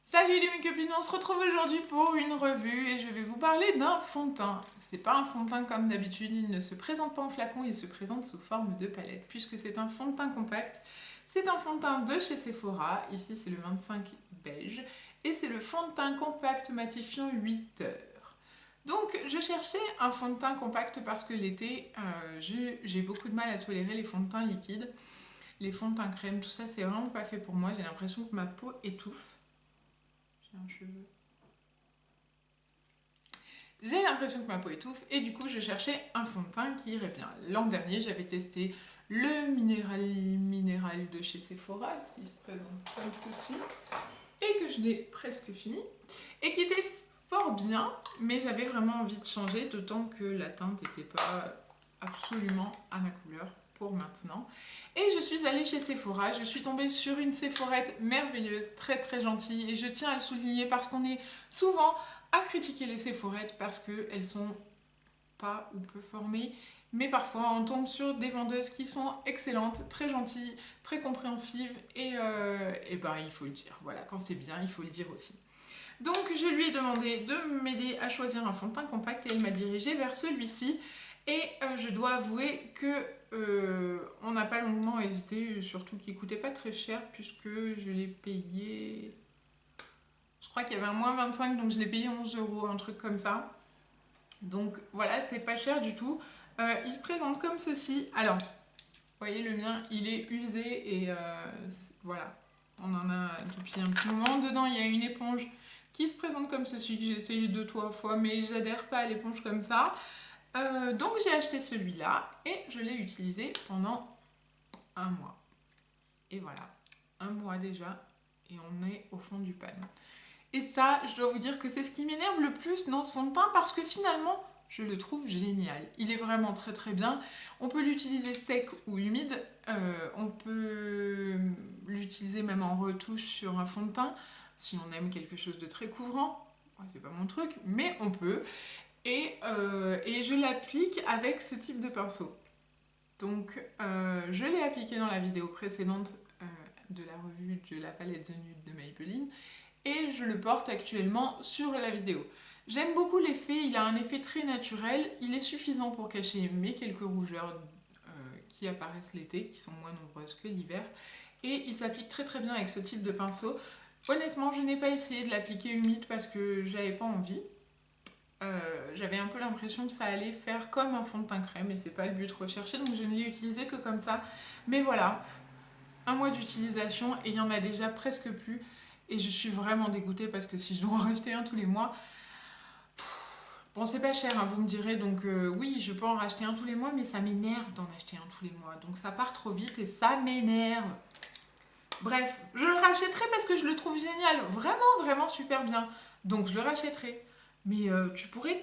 Salut les mes copines, on se retrouve aujourd'hui pour une revue et je vais vous parler d'un fond de teint. C'est pas un fond de teint comme d'habitude, il ne se présente pas en flacon, il se présente sous forme de palette puisque c'est un fond de teint compact. C'est un fond de teint de chez Sephora, ici c'est le 25 beige et c'est le fond de teint compact matifiant 8 heures. Donc je cherchais un fond de teint compact parce que l'été j'ai beaucoup de mal à tolérer les fonds de teint liquides. Les fonds de teint crème, tout ça c'est vraiment pas fait pour moi, j'ai l'impression que ma peau étouffe. Un cheveu. J'ai l'impression que ma peau étouffe et du coup je cherchais un fond de teint qui irait bien. L'an dernier j'avais testé le minéral de chez Sephora qui se présente comme ceci et que je l'ai presque fini et qui était fort bien, mais j'avais vraiment envie de changer, d'autant que la teinte n'était pas absolument à ma couleur pour maintenant. Et je suis allée chez Sephora, je suis tombée sur une Sephorette merveilleuse, très très gentille, et je tiens à le souligner parce qu'on est souvent à critiquer les Sephorettes parce qu'elles sont pas ou peu formées, mais parfois on tombe sur des vendeuses qui sont excellentes, très gentilles, très compréhensives, et ben il faut le dire, voilà, quand c'est bien, il faut le dire aussi. Donc je lui ai demandé de m'aider à choisir un fond de teint compact et elle m'a dirigée vers celui-ci. Et je dois avouer que on n'a pas longuement hésité, surtout qu'il coûtait pas très cher puisque je l'ai payé. Je crois qu'il y avait un moins 25, donc je l'ai payé 11 euros, un truc comme ça. Donc voilà, c'est pas cher du tout. Il se présente comme ceci. Alors, vous voyez, le mien, il est usé et voilà, on en a depuis un petit moment. Dedans, il y a une éponge qui se présente comme ceci, que j'ai essayé 2-3 fois, mais j'adhère pas à l'éponge comme ça. Donc j'ai acheté celui-là et je l'ai utilisé pendant un mois. Et voilà, un mois déjà, et on est au fond du panneau. Et ça, je dois vous dire que c'est ce qui m'énerve le plus dans ce fond de teint parce que finalement, je le trouve génial. Il est vraiment très très bien. On peut l'utiliser sec ou humide. On peut l'utiliser même en retouche sur un fond de teint si on aime quelque chose de très couvrant. C'est pas mon truc, mais on peut. Et je l'applique avec ce type de pinceau. Donc, je l'ai appliqué dans la vidéo précédente de la revue de la palette The Nude de Maybelline et je le porte actuellement sur la vidéo. J'aime beaucoup l'effet, il a un effet très naturel, il est suffisant pour cacher mes quelques rougeurs qui apparaissent l'été, qui sont moins nombreuses que l'hiver, et il s'applique très très bien avec ce type de pinceau. Honnêtement, je n'ai pas essayé de l'appliquer humide parce que j'avais pas envie. J'avais un peu l'impression que ça allait faire comme un fond de teint crème et c'est pas le but recherché, donc je ne l'ai utilisé que comme ça. Mais voilà, un mois d'utilisation et il y en a déjà presque plus. Et je suis vraiment dégoûtée parce que si je dois en racheter un tous les mois, bon c'est pas cher, hein, vous me direz, donc oui je peux en racheter un tous les mois, mais ça m'énerve d'en acheter un tous les mois. Donc ça part trop vite et ça m'énerve. Bref, je le rachèterai parce que je le trouve génial, vraiment vraiment super bien. Donc je le rachèterai. Mais tu pourrais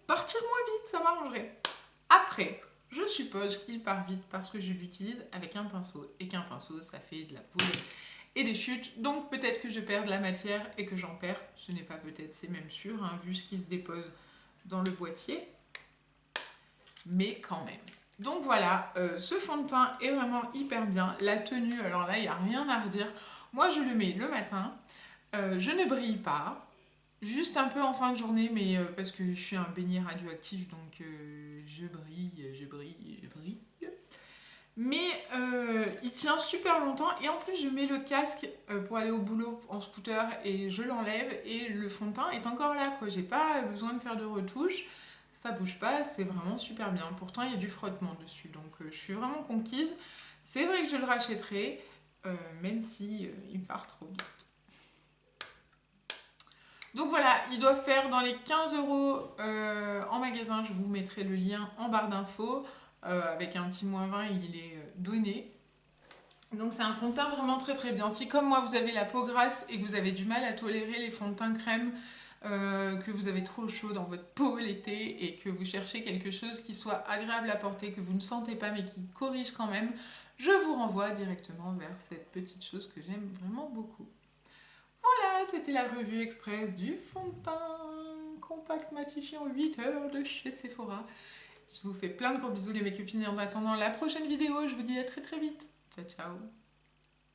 partir moins vite, ça m'arrangerait. Après, je suppose qu'il part vite parce que je l'utilise avec un pinceau. Et qu'un pinceau, ça fait de la poudre et des chutes. Donc peut-être que je perds de la matière et que j'en perds. Ce n'est pas peut-être, c'est même sûr, hein, vu ce qui se dépose dans le boîtier. Mais quand même. Donc voilà, ce fond de teint est vraiment hyper bien. La tenue, alors là, il n'y a rien à redire. Moi, je le mets le matin. Je ne brille pas. Juste un peu en fin de journée, mais parce que je suis un beignet radioactif, donc je brille, je brille, je brille. Mais il tient super longtemps et en plus je mets le casque pour aller au boulot en scooter et je l'enlève et le fond de teint est encore là quoi. J'ai pas besoin de faire de retouches, ça bouge pas, c'est vraiment super bien. Pourtant il y a du frottement dessus donc je suis vraiment conquise. C'est vrai que je le rachèterai même si il me part trop vite. Donc voilà, il doit faire dans les 15 euros en magasin. Je vous mettrai le lien en barre d'infos. Avec un petit moins 20, il est donné. Donc c'est un fond de teint vraiment très très bien. Si comme moi vous avez la peau grasse et que vous avez du mal à tolérer les fonds de teint crème, que vous avez trop chaud dans votre peau l'été et que vous cherchez quelque chose qui soit agréable à porter, que vous ne sentez pas mais qui corrige quand même, je vous renvoie directement vers cette petite chose que j'aime vraiment beaucoup. Voilà, c'était la revue express du fond de teint compact matifiant 8 heures de chez Sephora. Je vous fais plein de gros bisous les mes copines et en attendant la prochaine vidéo, je vous dis à très très vite. Ciao ciao.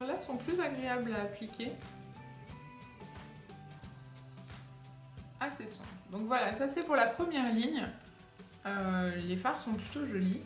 Là sont plus agréables à appliquer. assez sombre. Donc voilà, ça c'est pour la première ligne. Les fards sont plutôt jolis.